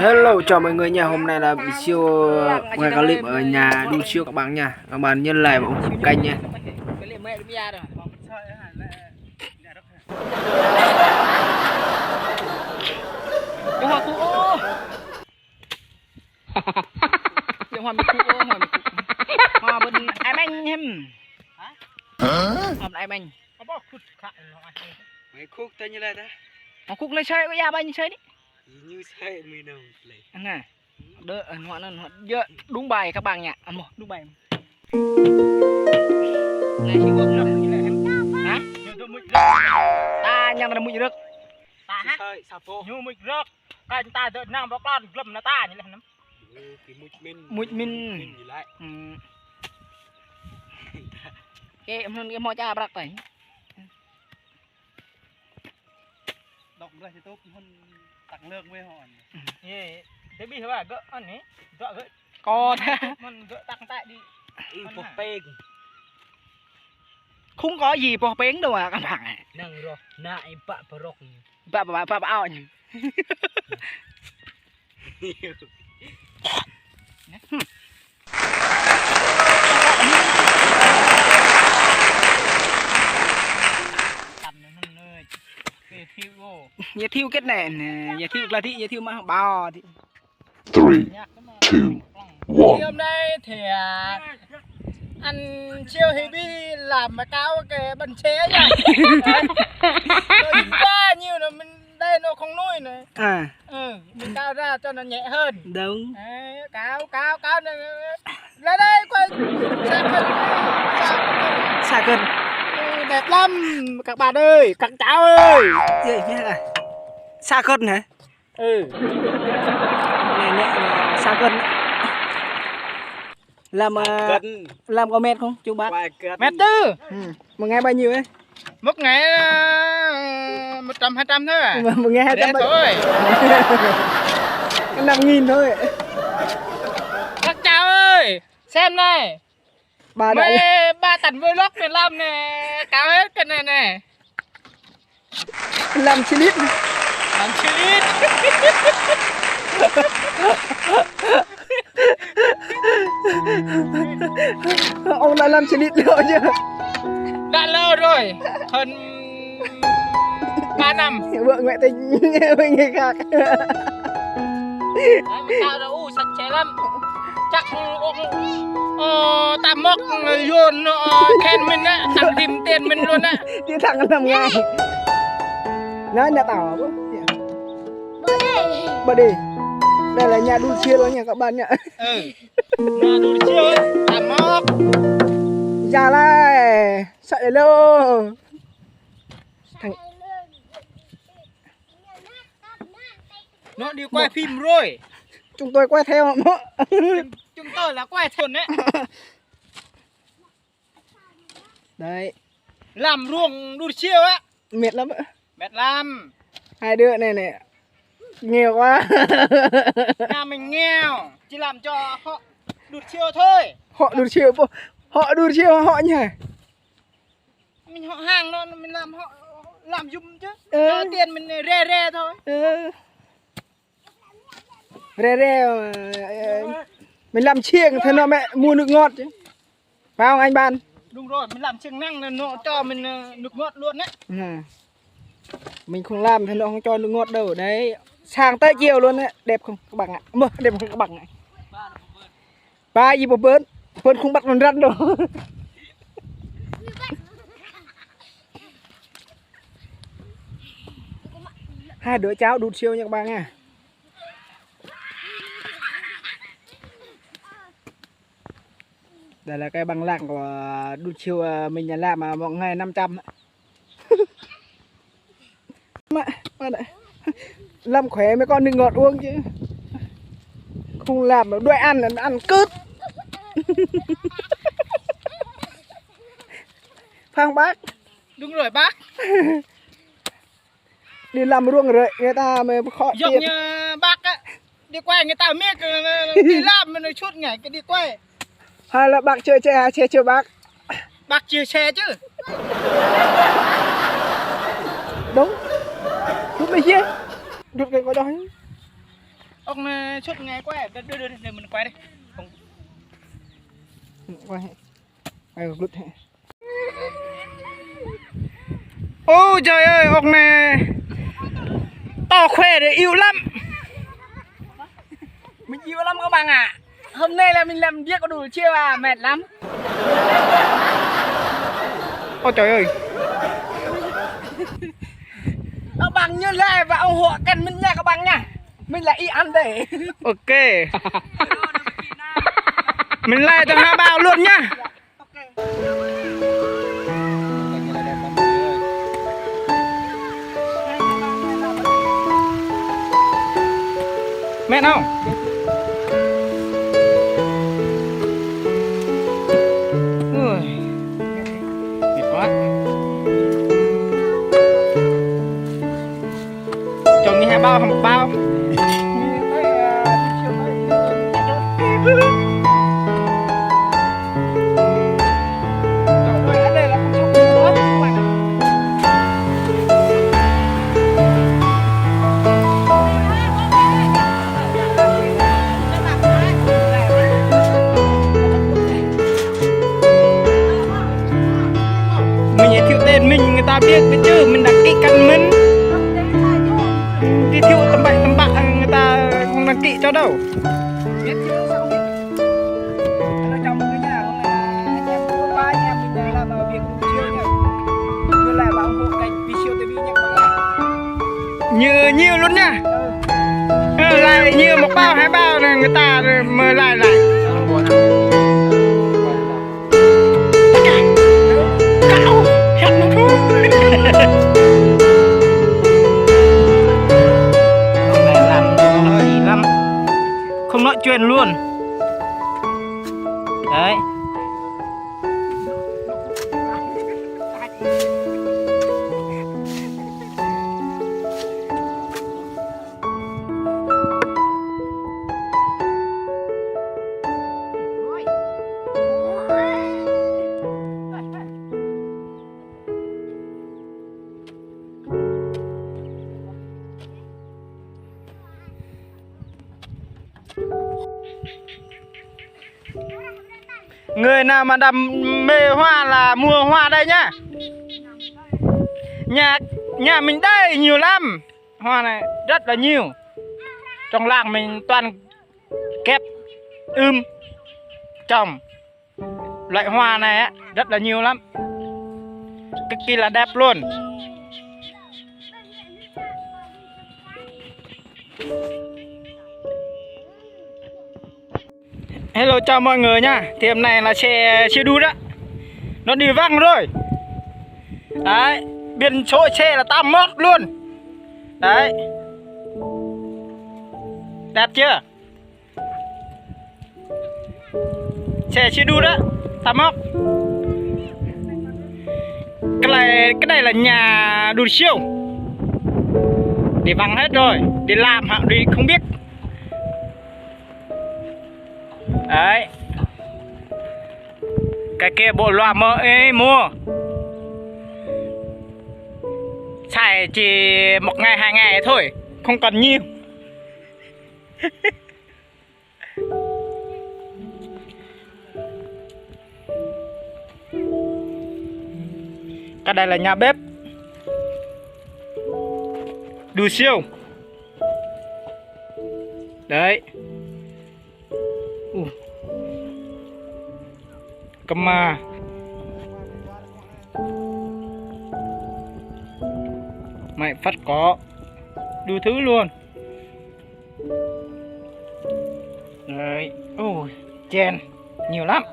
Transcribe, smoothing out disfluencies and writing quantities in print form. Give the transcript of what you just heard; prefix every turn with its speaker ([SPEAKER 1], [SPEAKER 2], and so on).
[SPEAKER 1] Hello, chào mọi người nha. Hôm nay là buổi siêu quay clip ở nhà đu siêu các bạn nha. Các bạn nhân lại một kênh nha.
[SPEAKER 2] Hoa bên em anh em. Hôm nay anh.
[SPEAKER 1] Mấy khúc tên như này ta?
[SPEAKER 2] Mà khúc lấy chơi có ya bánh chơi đi.
[SPEAKER 1] Như thế mình đâu lấy.
[SPEAKER 2] Nè. Đỡ họ nó đúng bài các bạn nhỉ. Một đúng bài. Này chỉ vượng được như này em. Hả? Ta nhang là mũi rực. Ta hát. Như mũi rực. Cái ta đợi nam bóc con lầm là ta như này lắm. Mũi min. Cái mò cha bạc tẩy.
[SPEAKER 3] Động ra thì tốt hơn tặng lương với họ.
[SPEAKER 2] Thế bây giờ gỡ ăn ấy, gỡ con mình gỡ tặng tại đi.
[SPEAKER 1] Một bèn.
[SPEAKER 2] Không có gì bỏ bén đâu à các bạn này.
[SPEAKER 1] Năng rồi, nại bạ rọc.
[SPEAKER 2] Bạ ao nhỉ. Nhà thiêu kết này, nhà thiêu là thị, nhà thiêu mà bao thì.
[SPEAKER 4] 3, 2, 1.
[SPEAKER 2] Hôm nay thì ăn chiêu heavy làm mà cao cái bần chế nhỉ. Rồi ra nhiều là mình đây nó không nuôi này. Mình cao ra cho nó nhẹ hơn.
[SPEAKER 1] Đúng.
[SPEAKER 2] Đấy, cao này. Ra đây quay xa cân. Đẹp lắm các bạn ơi, các cháu ơi.
[SPEAKER 1] Gì nhá à? Xa cân hả? Này xa cân. Làm có mét không chú bác?
[SPEAKER 2] Mét tư.
[SPEAKER 1] Một ngày bao nhiêu ấy?
[SPEAKER 2] Một ngày 100-200 thôi à?
[SPEAKER 1] Một ngày 200
[SPEAKER 2] thôi.
[SPEAKER 1] 5.000 thôi.
[SPEAKER 2] Các cháu ơi, xem này. Ba tấn vlog để làm nè, cao hết cái này nè.
[SPEAKER 1] Làm chi lít.
[SPEAKER 2] Làm chi lít.
[SPEAKER 1] Ông đã làm chi lít lâu chưa?
[SPEAKER 2] Đã lâu rồi, hơn 3 năm.
[SPEAKER 1] Vợ ngoại tình với người khác.
[SPEAKER 2] Đấy, mình tạo ra sạch sẽ lắm. Chắc ta móc vô khen mình á, tặng tìm tiền mình luôn á.
[SPEAKER 1] Đi thẳng làm ngay. Nói nhà tảo hả? Bờ đi. Đây là nhà đu chia đó nha các bạn nhá.
[SPEAKER 2] Nhà đu chia, ta móc.
[SPEAKER 1] Ra lại, sợi lô. Thằng
[SPEAKER 2] nó đi quay phim rồi.
[SPEAKER 1] Chúng tôi quay theo mà.
[SPEAKER 2] Chúng tôi là quay thuần đấy.
[SPEAKER 1] Đấy.
[SPEAKER 2] Làm ruộng đu chiêu á.
[SPEAKER 1] Mệt lắm ạ.
[SPEAKER 2] Mệt lắm.
[SPEAKER 1] Hai đứa này này nghèo quá.
[SPEAKER 2] Nhà mình nghèo, chỉ làm cho họ đu chiêu thôi.
[SPEAKER 1] Họ đu chiêu họ nhỉ.
[SPEAKER 2] Mình họ hàng nó mình làm họ làm dùm chứ. Cho tiền mình re thôi.
[SPEAKER 1] Re mình làm chiêng thế nó mẹ mua nước ngọt chứ. Phải không anh Ban?
[SPEAKER 2] Đúng rồi, mình làm chiêng năng là nó cho mình nước ngọt luôn đấy.
[SPEAKER 1] Mình không làm thì nó không cho nước ngọt đâu. Đấy, sáng tới chiều luôn đấy. Đẹp không các bạn ạ? Đẹp không các bạn ạ? Ba gì một bớn không bắt con rắn đâu. Hai đứa cháu đút siêu nha các bạn nha. Đây là cái bằng lăng của đút siêu mình làm mà mọi ngày 500. Làm khỏe mấy con đừng ngọt uống chứ. Không làm đuổi ăn là ăn cứt. Phang bác.
[SPEAKER 2] Đúng rồi bác.
[SPEAKER 1] Đi làm ruộng rồi người ta mới khó
[SPEAKER 2] giống
[SPEAKER 1] tiền.
[SPEAKER 2] Như bác á, đi quay người ta biết đi làm mình suốt ngày cái đi quay.
[SPEAKER 1] Hay là bác chơi chơi bác.
[SPEAKER 2] Bác chia xe chứ.
[SPEAKER 1] Đúng. Đúng mấy chứ. Đút cái có đói.
[SPEAKER 2] ông suốt ngày quá đưa mình quay đi không
[SPEAKER 1] quay lút ôi trời ơi ông này to khỏe để yêu lắm, mình yêu lắm các bạn ạ. Hôm nay là mình làm việc có đủ chiêu à, mệt lắm. Ôi trời ơi. Các bạn nhớ like và ủng hộ kênh mình nha các bạn nha. Mình là Y Ăn để. Ok. Mình like cho hai bao luôn nhá. Mẹ nào. Ui. Mệt quá. Chồng như hai bao không một bao. Mình giới thiệu tên mình người ta biết chứ mình đăng ký căn mình giới thiệu tầm bậy tầm bạ người ta không đăng ký cho đâu. Biết chứ sao không biết. Nó trong cái nhà không là anh em có ba anh em mình làm việc chưa nhỉ. Như là bảo hộ kênh video TV nhé các bạn. Nhiều luôn nha. Lại nhiều một bao hai bao này người ta mời lại. Ông này làm nó gì lắm, không nói chuyện luôn đấy. Người nào mà đam mê hoa là mua hoa đây nhá. Nhà mình đây nhiều lắm. Hoa này rất là nhiều. Trong làng mình toàn kép trồng. Loại hoa này á, rất là nhiều lắm. Cực kỳ là đẹp luôn. Hello chào mọi người nha. Thì hôm nay là xe đu đó. Nó đi văng rồi. Đấy, biển số xe là 81 luôn. Đấy. Đẹp chưa? Xe đu đó, 81. Cái này là nhà đu siêu. Đi văng hết rồi, đi làm hả đi không biết. Đấy. Cái kia bộ loa mơ ấy mua. Xài chỉ một ngày 2 ngày thôi, không cần nhiều. Cái đây là nhà bếp đu siêu. Đấy. Cầm mà mày phát có đủ thứ luôn. Đấy. Ôi chen nhiều lắm.